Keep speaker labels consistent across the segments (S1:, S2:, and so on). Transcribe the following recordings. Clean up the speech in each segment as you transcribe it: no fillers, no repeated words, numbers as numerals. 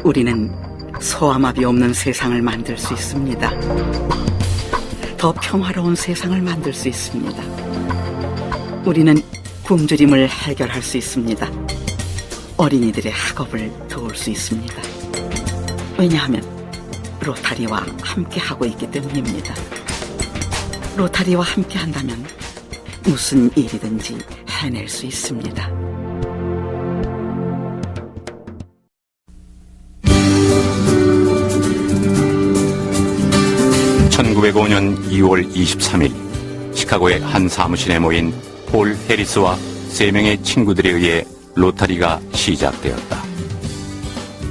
S1: 우리는 소아마비 없는 세상을 만들 수 있습니다. 더 평화로운 세상을 만들 수 있습니다. 우리는 굶주림을 해결할 수 있습니다. 어린이들의 학업을 도울 수 있습니다. 왜냐하면 로타리와 함께 하고 있기 때문입니다. 로타리와 함께 한다면 무슨 일이든지 해낼 수 있습니다.
S2: (1905년 2월 23일) 시카고의 한 사무실에 모인 폴 해리스와 3명의 친구들에 의해 로타리가 시작되었다.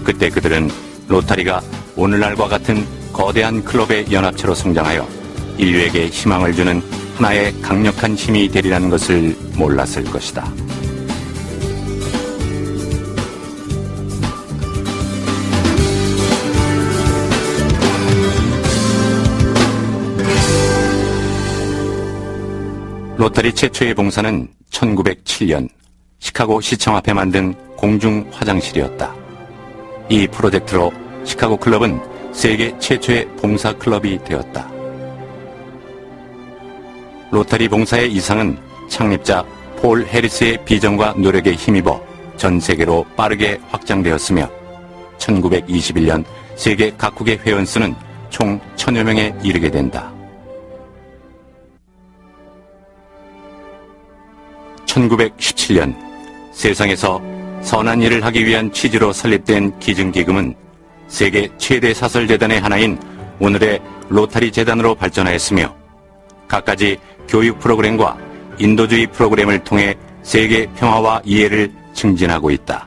S2: 그때 그들은 로타리가 오늘날과 같은 거대한 클럽의 연합체로 성장하여 인류에게 희망을 주는 하나의 강력한 힘이 되리라는 것을 몰랐을 것이다. 로타리 최초의 봉사는 1907년 시카고 시청 앞에 만든 공중 화장실이었다. 이 프로젝트로 시카고 클럽은 세계 최초의 봉사 클럽이 되었다. 로타리 봉사의 이상은 창립자 폴 해리스의 비전과 노력에 힘입어 전 세계로 빠르게 확장되었으며 1921년 세계 각국의 회원 수는 총 1000여 명에 이르게 된다. 1917년 세상에서 선한 일을 하기 위한 취지로 설립된 기증기금은 세계 최대 사설재단의 하나인 오늘의 로타리 재단으로 발전하였으며 갖가지 교육 프로그램과 인도주의 프로그램을 통해 세계 평화와 이해를 증진하고 있다.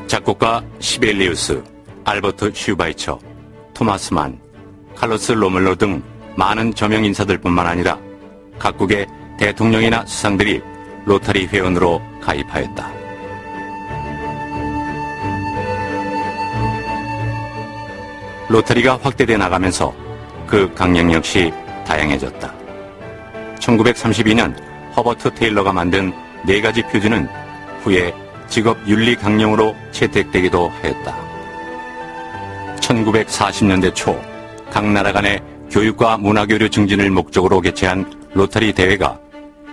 S2: 작곡가 시벨리우스, 알버트 슈바이처, 토마스 만, 칼로스 로멜로 등 많은 저명 인사들뿐만 아니라 각국의 대통령이나 수상들이 로타리 회원으로 가입하였다. 로타리가 확대돼 나가면서 그 강령 역시 다양해졌다. 1932년 허버트 테일러가 만든 4가지 표준은 후에 직업윤리 강령으로 채택되기도 하였다. 1940년대 초 각 나라 간의 교육과 문화교류 증진을 목적으로 개최한 로타리 대회가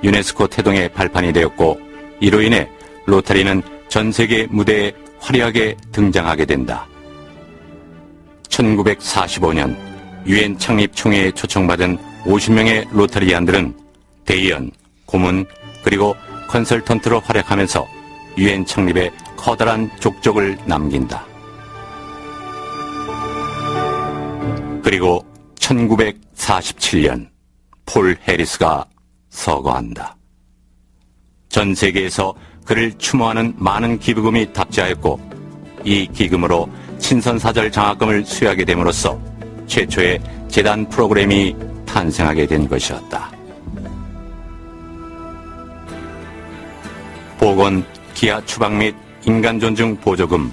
S2: 유네스코 태동의 발판이 되었고 이로 인해 로타리는 전 세계 무대에 화려하게 등장하게 된다. 1945년 유엔 창립 총회에 초청받은 50명의 로타리안들은 대의원, 고문, 그리고 컨설턴트로 활약하면서 유엔 창립에 커다란 족적을 남긴다. 그리고 1947년 폴 해리스가 서거한다. 전 세계에서 그를 추모하는 많은 기부금이 답지하였고 이 기금으로 친선사절 장학금을 수여하게 됨으로써 최초의 재단 프로그램이 탄생하게 된 것이었다. 보건, 기아 추방 및 인간 존중 보조금,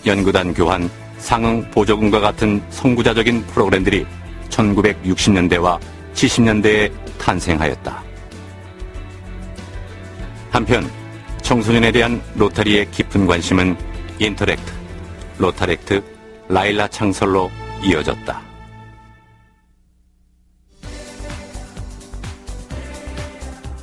S2: 연구단 교환, 상응 보조금과 같은 선구자적인 프로그램들이 1960년대와 70년대에 탄생하였다. 한편 청소년에 대한 로타리의 깊은 관심은 인터렉트, 로타렉트, 라일라 창설로 이어졌다.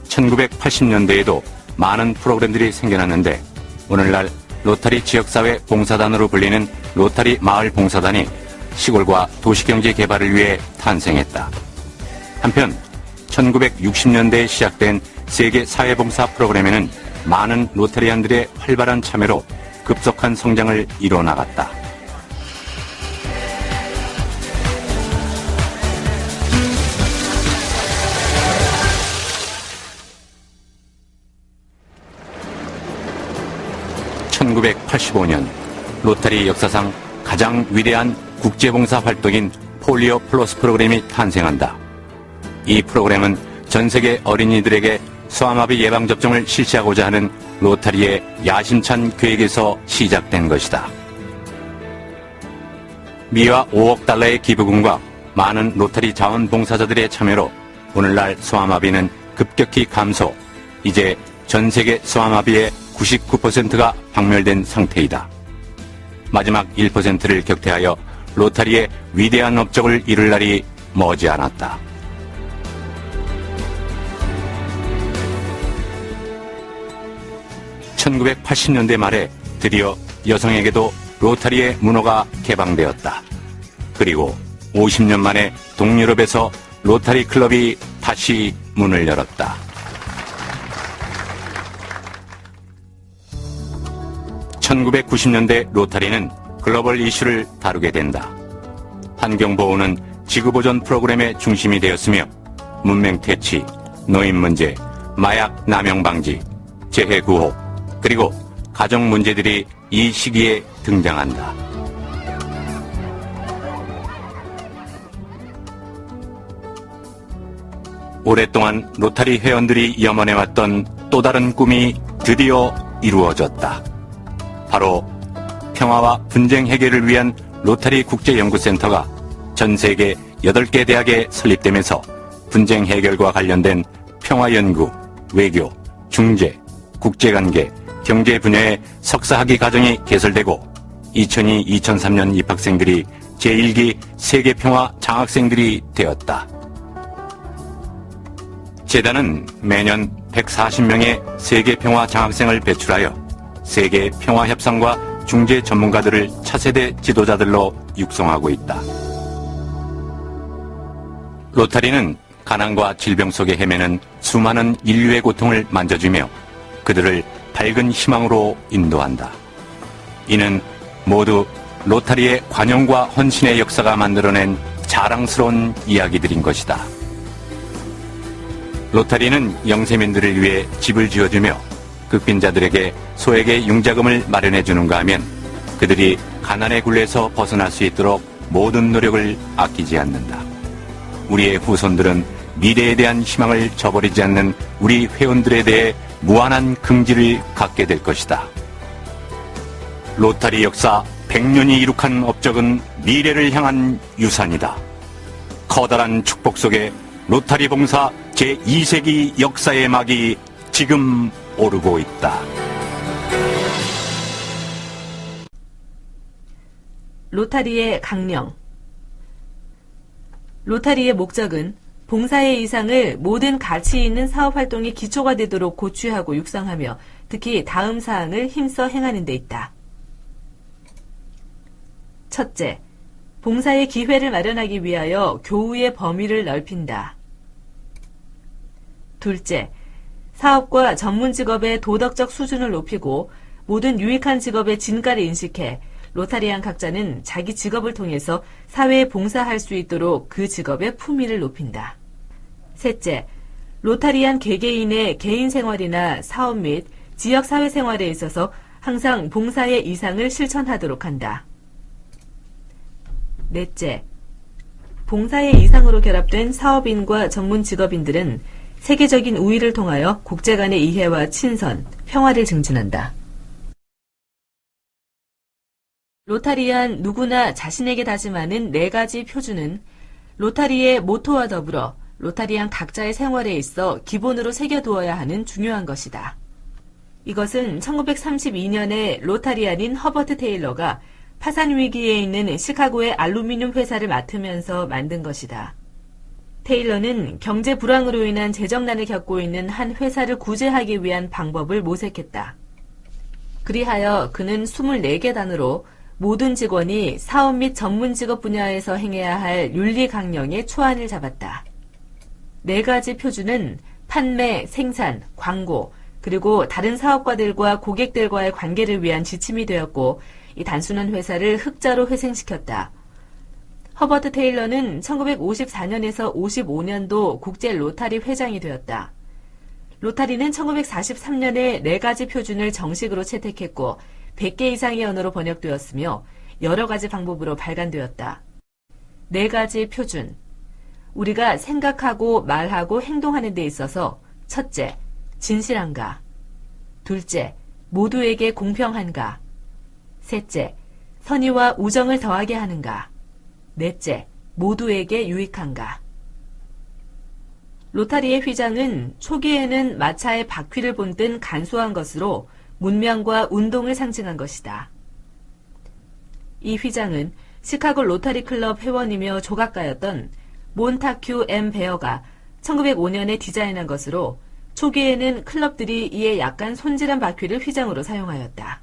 S2: 1980년대에도 많은 프로그램들이 생겨났는데 오늘날 로타리 지역사회 봉사단으로 불리는 로타리 마을 봉사단이 시골과 도시경제 개발을 위해 탄생했다. 한편 1960년대에 시작된 세계 사회봉사 프로그램에는 많은 로타리안들의 활발한 참여로 급속한 성장을 이뤄나갔다. (1985년) 로타리 역사상 가장 위대한 국제봉사 활동인 폴리오 플러스 프로그램이 탄생한다. 이 프로그램은 전 세계 어린이들에게 소아마비 예방접종을 실시하고자 하는 로타리의 야심찬 계획에서 시작된 것이다. 미화 5억 달러의 기부금과 많은 로타리 자원봉사자들의 참여로 오늘날 소아마비는 급격히 감소, 이제 전 세계 소아마비의 99%가 박멸된 상태이다. 마지막 1%를 격퇴하여 로타리의 위대한 업적을 이룰 날이 머지않았다. (1980년대) 말에 드디어 여성에게도 로타리의 문호가 개방되었다. 그리고 50년 만에 동유럽에서 로타리 클럽이 다시 문을 열었다. (1990년대) 로타리는 글로벌 이슈를 다루게 된다. 환경보호는 지구보전 프로그램의 중심이 되었으며 문명 퇴치, 노인 문제, 마약 남용 방지, 재해 구호, 그리고 가정 문제들이 이 시기에 등장한다. 오랫동안 로타리 회원들이 염원해왔던 또 다른 꿈이 드디어 이루어졌다. 바로 평화와 분쟁 해결을 위한 로타리 국제연구센터가 전 세계 8개 대학에 설립되면서 분쟁 해결과 관련된 평화연구, 외교, 중재, 국제관계, 경제 분야의 석사학위 과정이 개설되고 2002-2003년 입학생들이 제1기 세계평화 장학생들이 되었다. 재단은 매년 140명의 세계평화 장학생을 배출하여 세계 평화협상과 중재 전문가들을 차세대 지도자들로 육성하고 있다. 로타리는 가난과 질병 속에 헤매는 수많은 인류의 고통을 만져주며 그들을 밝은 희망으로 인도한다. 이는 모두 로타리의 관용과 헌신의 역사가 만들어낸 자랑스러운 이야기들인 것이다. 로타리는 영세민들을 위해 집을 지어주며 극빈자들에게 소액의 융자금을 마련해주는가 하면 그들이 가난의 굴레에서 벗어날 수 있도록 모든 노력을 아끼지 않는다. 우리의 후손들은 미래에 대한 희망을 저버리지 않는 우리 회원들에 대해 무한한 긍지를 갖게 될 것이다. 로타리 역사 100년이 이룩한 업적은 미래를 향한 유산이다. 커다란 축복 속에 로타리 봉사 제2세기 역사의 막이 지금 오르고 있다.
S3: 로타리의 강령. 로타리의 목적은 봉사의 이상을 모든 가치 있는 사업 활동의 기초가 되도록 고취하고 육성하며 특히 다음 사항을 힘써 행하는 데 있다. 첫째, 봉사의 기회를 마련하기 위하여 교우의 범위를 넓힌다. 둘째, 사업과 전문 직업의 도덕적 수준을 높이고 모든 유익한 직업의 진가를 인식해 로타리안 각자는 자기 직업을 통해서 사회에 봉사할 수 있도록 그 직업의 품위를 높인다. 셋째, 로타리안 개개인의 개인 생활이나 사업 및 지역 사회 생활에 있어서 항상 봉사의 이상을 실천하도록 한다. 넷째, 봉사의 이상으로 결합된 사업인과 전문 직업인들은 세계적인 우위를 통하여 국제 간의 이해와 친선, 평화를 증진한다. 로타리안 누구나 자신에게 다짐하는 4가지 표준은 로타리의 모토와 더불어 로타리안 각자의 생활에 있어 기본으로 새겨두어야 하는 중요한 것이다. 이것은 1932년에 로타리안인 허버트 테일러가 파산 위기에 있는 시카고의 알루미늄 회사를 맡으면서 만든 것이다. 테일러는 경제 불황으로 인한 재정난을 겪고 있는 한 회사를 구제하기 위한 방법을 모색했다. 그리하여 그는 24개 단으로 모든 직원이 사업 및 전문 직업 분야에서 행해야 할 윤리 강령의 초안을 잡았다. 4가지 표준은 판매, 생산, 광고, 그리고 다른 사업가들과 고객들과의 관계를 위한 지침이 되었고 이 단순한 회사를 흑자로 회생시켰다. 허버트 테일러는 1954년에서 55년도 국제 로타리 회장이 되었다. 로타리는 1943년에 4가지 표준을 정식으로 채택했고 100개 이상의 언어로 번역되었으며 여러 가지 방법으로 발간되었다. 4가지 표준. 우리가 생각하고 말하고 행동하는 데 있어서 첫째, 진실한가. 둘째, 모두에게 공평한가. 셋째, 선의와 우정을 더하게 하는가. 넷째, 모두에게 유익한가. 로타리의 휘장은 초기에는 마차의 바퀴를 본뜬 간소한 것으로 문명과 운동을 상징한 것이다. 이 휘장은 시카고 로타리 클럽 회원이며 조각가였던 몬타큐 M. 베어가 1905년에 디자인한 것으로 초기에는 클럽들이 이에 약간 손질한 바퀴를 휘장으로 사용하였다.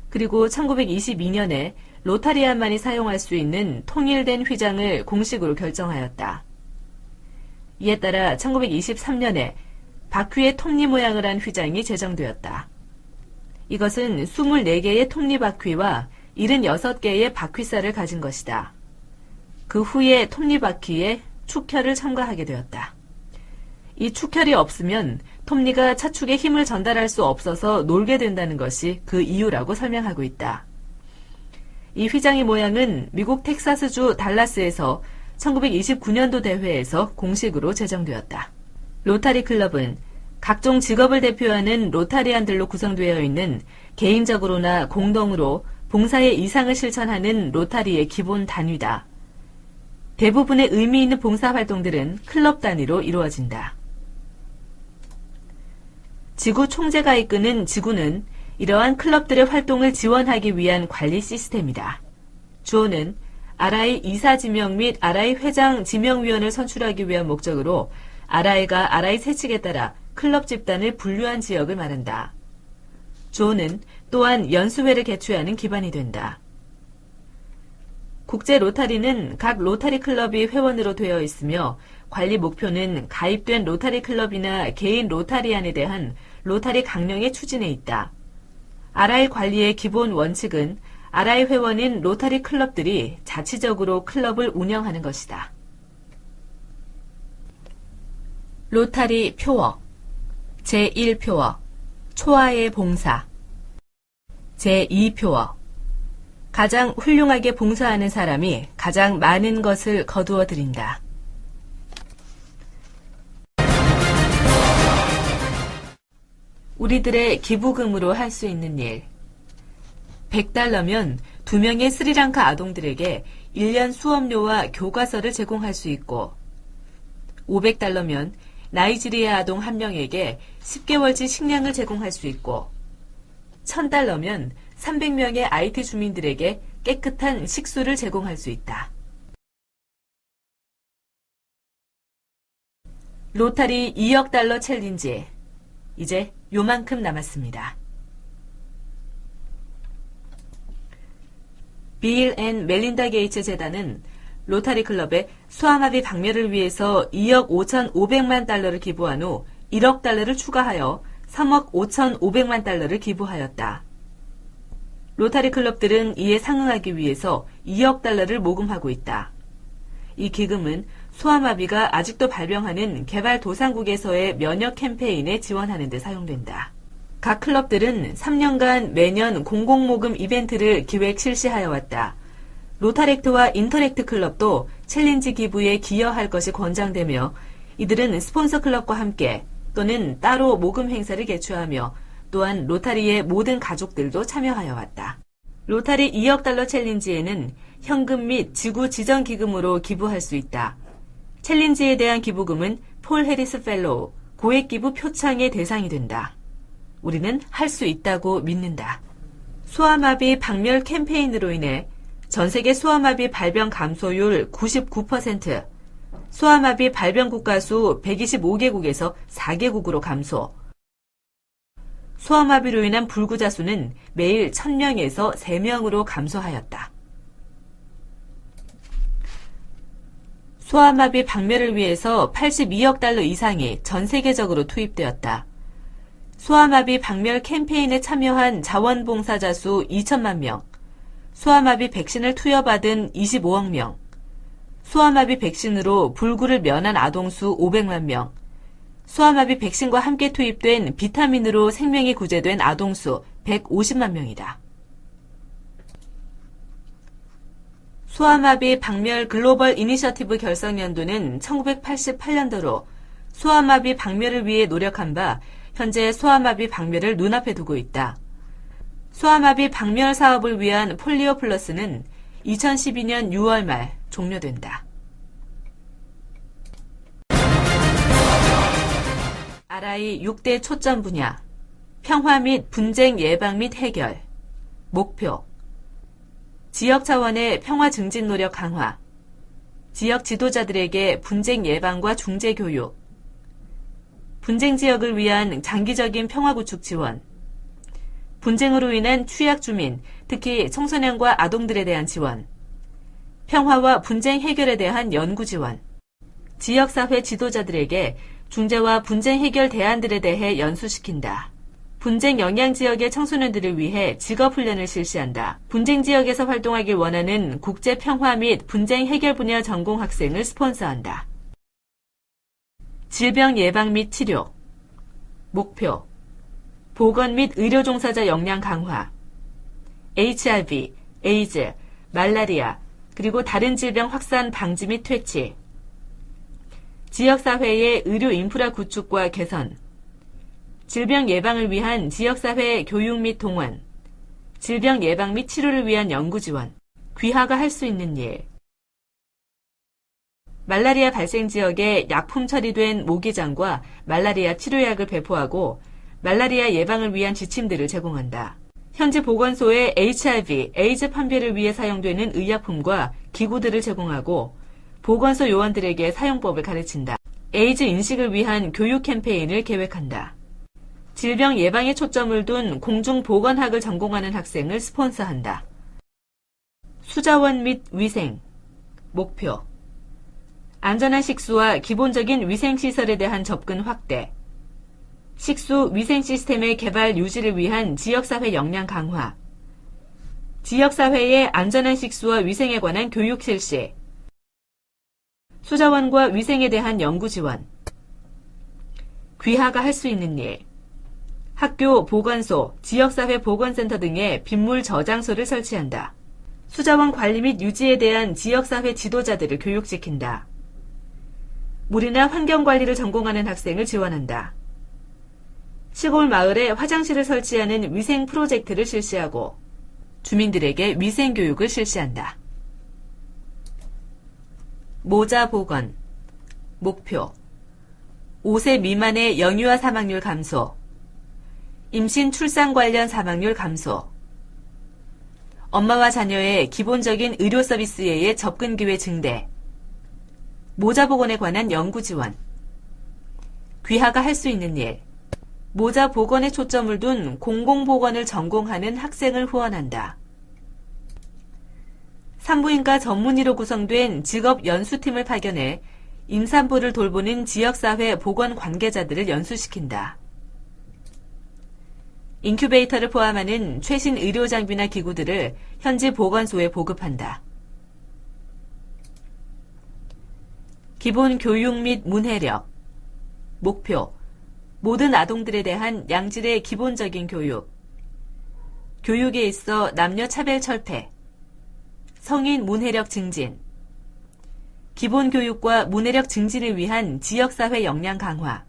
S3: 그리고 1922년에 로타리안만이 사용할 수 있는 통일된 휘장을 공식으로 결정하였다. 이에 따라 1923년에 바퀴의 톱니 모양을 한 휘장이 제정되었다. 이것은 24개의 톱니 바퀴와 76개의 바퀴살을 가진 것이다. 그 후에 톱니 바퀴에 축혈을 첨가하게 되었다. 이 축혈이 없으면 톱니가 차축에 힘을 전달할 수 없어서 놀게 된다는 것이 그 이유라고 설명하고 있다. 이 휘장의 모양은 미국 텍사스주 달라스에서 1929년도 대회에서 공식으로 제정되었다. 로타리 클럽은 각종 직업을 대표하는 로타리안들로 구성되어 있는 개인적으로나 공동으로 봉사의 이상을 실천하는 로타리의 기본 단위다. 대부분의 의미 있는 봉사활동들은 클럽 단위로 이루어진다. 지구 총재가 이끄는 지구는 이러한 클럽들의 활동을 지원하기 위한 관리 시스템이다. 주어는 RI 이사 지명 및 RI 회장 지명위원을 선출하기 위한 목적으로 RI가 RI 세칙에 따라 클럽 집단을 분류한 지역을 말한다. 주어는 또한 연수회를 개최하는 기반이 된다. 국제 로타리는 각 로타리 클럽이 회원으로 되어 있으며 관리 목표는 가입된 로타리 클럽이나 개인 로타리안에 대한 로타리 강령의 추진에 있다. RI 관리의 기본 원칙은 RI 회원인 로타리 클럽들이 자치적으로 클럽을 운영하는 것이다. 로타리 표어 제1표어 초아의 봉사 제2표어 가장 훌륭하게 봉사하는 사람이 가장 많은 것을 거두어 드린다. 우리들의 기부금으로 할 수 있는 일. 100달러면 2명의 스리랑카 아동들에게 1년 수업료와 교과서를 제공할 수 있고 500달러면 나이지리아 아동 1명에게 10개월치 식량을 제공할 수 있고 1000달러면 300명의 IT 주민들에게 깨끗한 식수를 제공할 수 있다. 로타리 2억 달러 챌린지. 이제 요만큼 남았습니다. 빌 앤 멜린다 게이츠 재단은 로타리 클럽의 수아마비 박멸을 위해서 2억 5,500만 달러를 기부한 후 1억 달러를 추가하여 3억 5,500만 달러를 기부하였다. 로타리 클럽들은 이에 상응하기 위해서 2억 달러를 모금하고 있다. 이 기금은 소아마비가 아직도 발병하는 개발도상국에서의 면역 캠페인에 지원하는 데 사용된다. 각 클럽들은 3년간 매년 공공모금 이벤트를 기획 실시하여 왔다. 로타렉트와 인터렉트 클럽도 챌린지 기부에 기여할 것이 권장되며 이들은 스폰서 클럽과 함께 또는 따로 모금 행사를 개최하며 또한 로타리의 모든 가족들도 참여하여 왔다. 로타리 2억 달러 챌린지에는 현금 및 지구 지정 기금으로 기부할 수 있다. 챌린지에 대한 기부금은 폴 해리스 펠로우 고액 기부 표창의 대상이 된다. 우리는 할 수 있다고 믿는다. 소아마비 박멸 캠페인으로 인해 전세계 소아마비 발병 감소율 99%, 소아마비 발병 국가 수 125개국에서 4개국으로 감소, 소아마비로 인한 불구자 수는 매일 1000명에서 3명으로 감소하였다. 소아마비 박멸을 위해서 82억 달러 이상이 전 세계적으로 투입되었다. 소아마비 박멸 캠페인에 참여한 자원봉사자 수 2천만 명, 소아마비 백신을 투여받은 25억 명, 소아마비 백신으로 불구를 면한 아동 수 500만 명, 소아마비 백신과 함께 투입된 비타민으로 생명이 구제된 아동 수 150만 명이다. 소아마비 박멸 글로벌 이니셔티브 결성 연도는 1988년도로 소아마비 박멸을 위해 노력한 바 현재 소아마비 박멸을 눈앞에 두고 있다. 소아마비 박멸 사업을 위한 폴리오 플러스는 2012년 6월 말 종료된다. RI 6대 초점 분야, 평화 및 분쟁 예방 및 해결, 목표, 지역 차원의 평화 증진 노력 강화, 지역 지도자들에게 분쟁 예방과 중재 교육, 분쟁 지역을 위한 장기적인 평화 구축 지원, 분쟁으로 인한 취약 주민, 특히 청소년과 아동들에 대한 지원, 평화와 분쟁 해결에 대한 연구 지원, 지역사회 지도자들에게 중재와 분쟁 해결 대안들에 대해 연수시킨다. 분쟁 영향 지역의 청소년들을 위해 직업훈련을 실시한다. 분쟁 지역에서 활동하길 원하는 국제 평화 및 분쟁 해결 분야 전공 학생을 스폰서한다. 질병 예방 및 치료. 목표. 보건 및 의료 종사자 역량 강화. HIV, 에이즈, 말라리아, 그리고 다른 질병 확산 방지 및 퇴치. 지역사회의 의료 인프라 구축과 개선. 질병 예방을 위한 지역사회 교육 및 동원, 질병 예방 및 치료를 위한 연구 지원, 귀하가 할 수 있는 일. 말라리아 발생 지역에 약품 처리된 모기장과 말라리아 치료약을 배포하고 말라리아 예방을 위한 지침들을 제공한다. 현지 보건소에 HIV, 에이즈 판별을 위해 사용되는 의약품과 기구들을 제공하고 보건소 요원들에게 사용법을 가르친다. 에이즈 인식을 위한 교육 캠페인을 계획한다. 질병 예방에 초점을 둔 공중보건학을 전공하는 학생을 스폰서한다. 수자원 및 위생. 목표. 안전한 식수와 기본적인 위생시설에 대한 접근 확대. 식수 위생 시스템의 개발 유지를 위한 지역사회 역량 강화. 지역사회의 안전한 식수와 위생에 관한 교육 실시. 수자원과 위생에 대한 연구 지원. 귀하가 할 수 있는 일. 학교, 보건소, 지역사회 보건센터 등의 빗물 저장소를 설치한다. 수자원 관리 및 유지에 대한 지역사회 지도자들을 교육시킨다. 물이나 환경관리를 전공하는 학생을 지원한다. 시골 마을에 화장실을 설치하는 위생 프로젝트를 실시하고 주민들에게 위생교육을 실시한다. 모자 보건. 목표. 5세 미만의 영유아 사망률 감소. 임신 출산 관련 사망률 감소. 엄마와 자녀의 기본적인 의료 서비스의 접근 기회 증대. 모자 보건에 관한 연구 지원. 귀하가 할 수 있는 일. 모자 보건에 초점을 둔 공공보건을 전공하는 학생을 후원한다. 산부인과 전문의로 구성된 직업 연수팀을 파견해 임산부를 돌보는 지역사회 보건 관계자들을 연수시킨다. 인큐베이터를 포함하는 최신 의료 장비나 기구들을 현지 보건소에 보급한다. 기본 교육 및 문해력. 목표. 모든 아동들에 대한 양질의 기본적인 교육. 교육에 있어 남녀 차별 철폐. 성인 문해력 증진. 기본 교육과 문해력 증진을 위한 지역사회 역량 강화.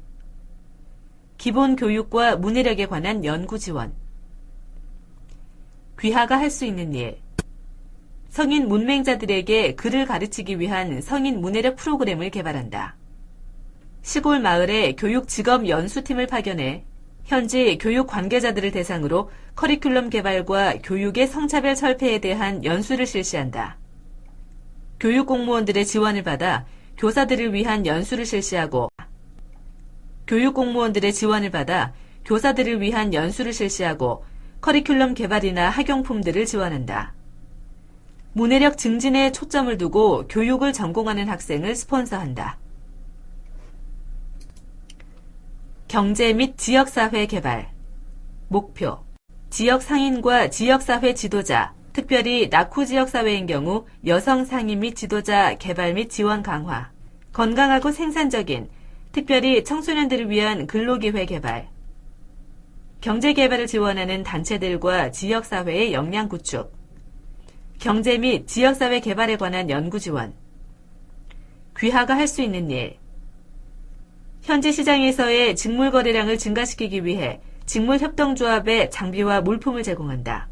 S3: 기본 교육과 문해력에 관한 연구 지원. 귀하가 할 수 있는 일. 성인 문맹자들에게 글을 가르치기 위한 성인 문해력 프로그램을 개발한다. 시골 마을에 교육 직업 연수팀을 파견해 현지 교육 관계자들을 대상으로 커리큘럼 개발과 교육의 성차별 철폐에 대한 연수를 실시한다. 교육 공무원들의 지원을 받아 교사들을 위한 연수를 실시하고 교육 공무원들의 지원을 받아 교사들을 위한 연수를 실시하고 커리큘럼 개발이나 학용품들을 지원한다. 문해력 증진에 초점을 두고 교육을 전공하는 학생을 스폰서한다. 경제 및 지역사회 개발. 목표. 지역 상인과 지역사회 지도자, 특별히 낙후 지역사회인 경우 여성 상인 및 지도자 개발 및 지원 강화. 건강하고 생산적인, 특별히 청소년들을 위한 근로기회 개발. 경제개발을 지원하는 단체들과 지역사회의 역량 구축. 경제 및 지역사회 개발에 관한 연구 지원. 귀하가 할 수 있는 일. 현지 시장에서의 직물 거래량을 증가시키기 위해 직물협동조합의 장비와 물품을 제공한다.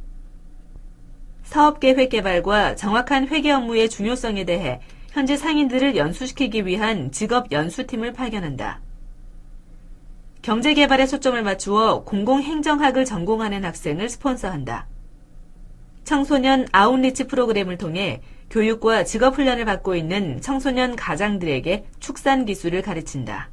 S3: 사업계획 개발과 정확한 회계 업무의 중요성에 대해 현지 상인들을 연수시키기 위한 직업 연수팀을 파견한다. 경제개발에 초점을 맞추어 공공행정학을 전공하는 학생을 스폰서한다. 청소년 아웃리치 프로그램을 통해 교육과 직업훈련을 받고 있는 청소년 가장들에게 축산 기술을 가르친다.